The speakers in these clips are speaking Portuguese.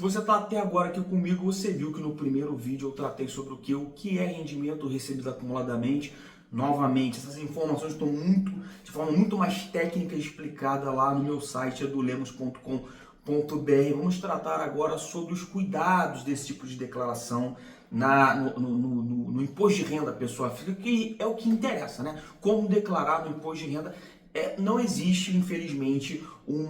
Se você está até agora aqui comigo, você viu que no primeiro vídeo eu tratei sobre o que é rendimento recebido acumuladamente. Novamente, essas informações estão de forma muito mais técnica explicada lá no meu site edulemos.com.br. Vamos tratar agora sobre os cuidados desse tipo de declaração no imposto de renda da pessoa física, que é o que interessa, né? Como declarar no imposto de renda. Não existe, infelizmente, um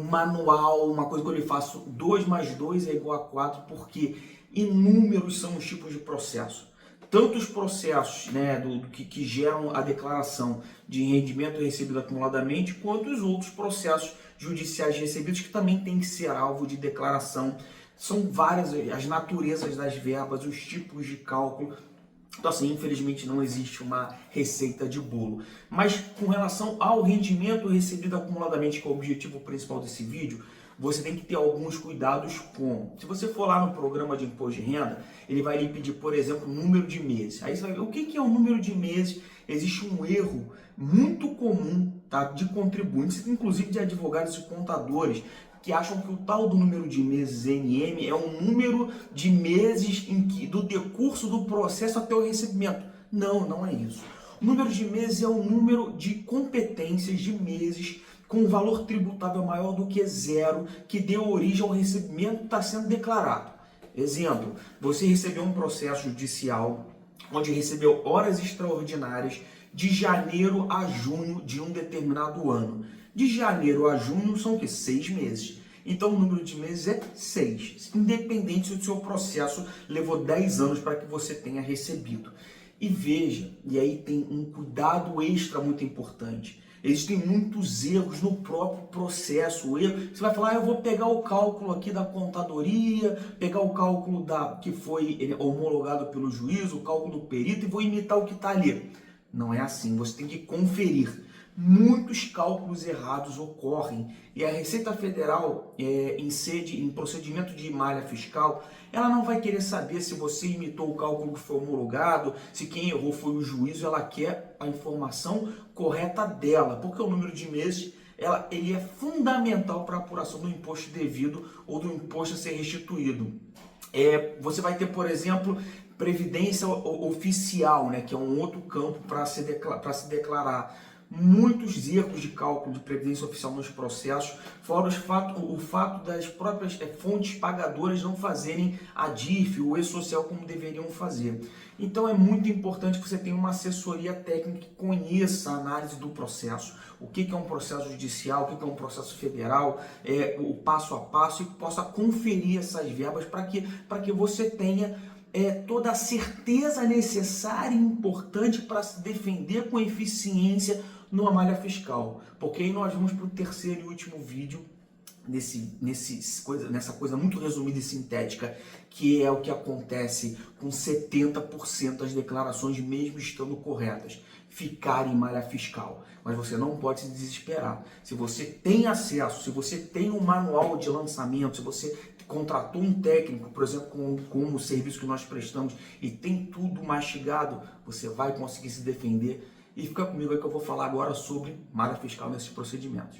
manual, uma coisa que eu lhe faço 2 mais 2 é igual a 4, porque inúmeros são os tipos de processo. Tanto os processos, né, que geram a declaração de rendimento recebido acumuladamente, quanto os outros processos judiciais recebidos que também têm que ser alvo de declaração. São várias as naturezas das verbas, os tipos de cálculo. Então, assim, infelizmente não existe uma receita de bolo. Mas com relação ao rendimento recebido acumuladamente, que é o objetivo principal desse vídeo, você tem que ter alguns cuidados com. Se você for lá no programa de imposto de renda, ele vai lhe pedir, por exemplo, número de meses. Aí você vai ver o que é o número de meses. Existe um erro muito comum, tá, de contribuintes, inclusive de advogados e contadores, que acham que o tal do número de meses NM é um número de meses do decurso do processo até o recebimento. Não, não é isso. O número de meses é o número de competências de meses com valor tributável maior do que zero, que deu origem ao recebimento que está sendo declarado. Exemplo, você recebeu um processo judicial onde recebeu horas extraordinárias de janeiro a junho de um determinado ano. De janeiro a junho são o quê? 6 meses. Então o número de meses é 6, independente se o seu processo levou 10 anos para que você tenha recebido. E veja, e aí tem um cuidado extra muito importante. Existem muitos erros no próprio processo. Você vai falar, eu vou pegar o cálculo aqui da contadoria, pegar o cálculo que foi homologado pelo juiz, o cálculo do perito, e vou imitar o que está ali. Não é assim, você tem que conferir. Muitos cálculos errados ocorrem e a Receita Federal, em procedimento de malha fiscal, ela não vai querer saber se você imitou o cálculo que foi homologado, se quem errou foi o juiz, ela quer a informação correta dela, porque o número de meses ele é fundamental para a apuração do imposto devido ou do imposto a ser restituído. Você vai ter, por exemplo, previdência oficial, né, que é um outro campo para se declarar. Muitos erros de cálculo de previdência oficial nos processos, fora o fato das próprias fontes pagadoras não fazerem a DIF ou o E-Social como deveriam fazer. Então é muito importante que você tenha uma assessoria técnica que conheça a análise do processo, o que é um processo judicial, o que é um processo federal, o passo a passo, e possa conferir essas verbas para que você tenha toda a certeza necessária e importante para se defender com eficiência numa malha fiscal. Porque aí nós vamos para o terceiro e último vídeo, nessa coisa muito resumida e sintética, que é o que acontece com 70% das declarações, mesmo estando corretas, ficarem em malha fiscal. Mas você não pode se desesperar. Se você tem acesso, se você tem um manual de lançamento, se você contratou um técnico, por exemplo, com o serviço que nós prestamos, e tem tudo mastigado, você vai conseguir se defender. E fica comigo aí que eu vou falar agora sobre malha fiscal nesses procedimentos.